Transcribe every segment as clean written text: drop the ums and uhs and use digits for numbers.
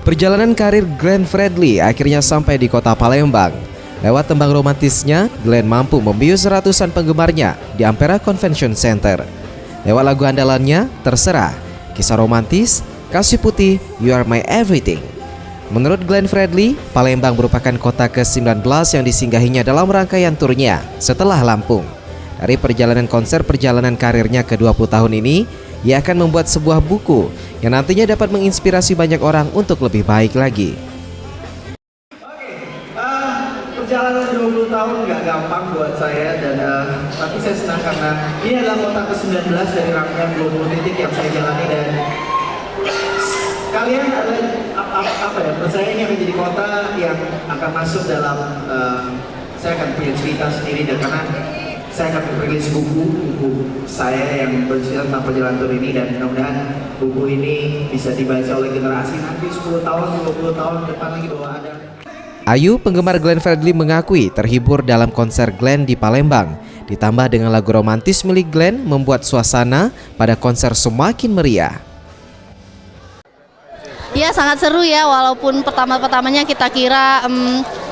Perjalanan karir Glenn Fredly akhirnya sampai di kota Palembang. Lewat tembang romantisnya, Glenn mampu membius ratusan penggemarnya di Ampera Convention Center. Lewat lagu andalannya, Terserah, Kisah Romantis, Kasih Putih, You Are My Everything. Menurut Glenn Fredly, Palembang merupakan kota ke-19 yang disinggahinya dalam rangkaian turnya setelah Lampung. Dari perjalanan konser perjalanan karirnya ke-20 tahun ini, ia akan membuat sebuah buku yang nantinya dapat menginspirasi banyak orang untuk lebih baik lagi. Perjalanan 20 tahun nggak gampang buat saya dan tapi saya senang karena ini adalah kota ke-19 dari rangkaian 20 titik yang saya jalani dan kalian apa ya, saya ini akan jadi kota yang akan masuk dalam saya akan punya cerita sendiri dan karena saya akan merilis buku saya yang bercerita tentang perjalanan tur ini dan mudah-mudahan buku ini bisa dibaca oleh generasi nanti 10 tahun, 20 tahun depan lagi bahwa ada. Ayu, penggemar Glenn Fredly mengakui terhibur dalam konser Glenn di Palembang. Ditambah dengan lagu romantis milik Glenn membuat suasana pada konser semakin meriah. Ya sangat seru ya, walaupun pertama-pertamanya kita kira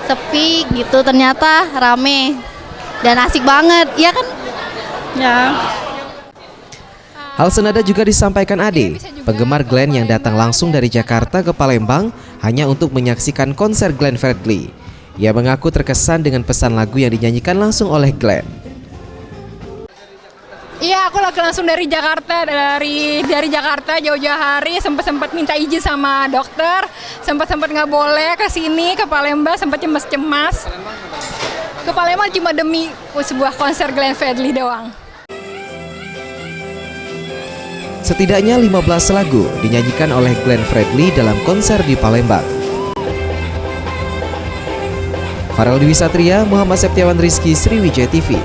sepi gitu, ternyata rame dan asik banget, ya kan? Ya. Hal senada juga disampaikan Ade, penggemar Glenn yang datang langsung dari Jakarta ke Palembang hanya untuk menyaksikan konser Glenn Fredly. Ia mengaku terkesan dengan pesan lagu yang dinyanyikan langsung oleh Glenn. Iya, aku langsung dari Jakarta, dari Jakarta jauh-jauh hari, sempat minta izin sama dokter, sempat nggak boleh ke sini ke Palembang, sempat cemas. Ke Palembang cuma demi sebuah konser Glenn Fredly doang. Setidaknya 15 lagu dinyanyikan oleh Glenn Fredly dalam konser di Palembang. Farel Dwi Satria, Muhammad Septiawan Rizky, Sriwijaya TV.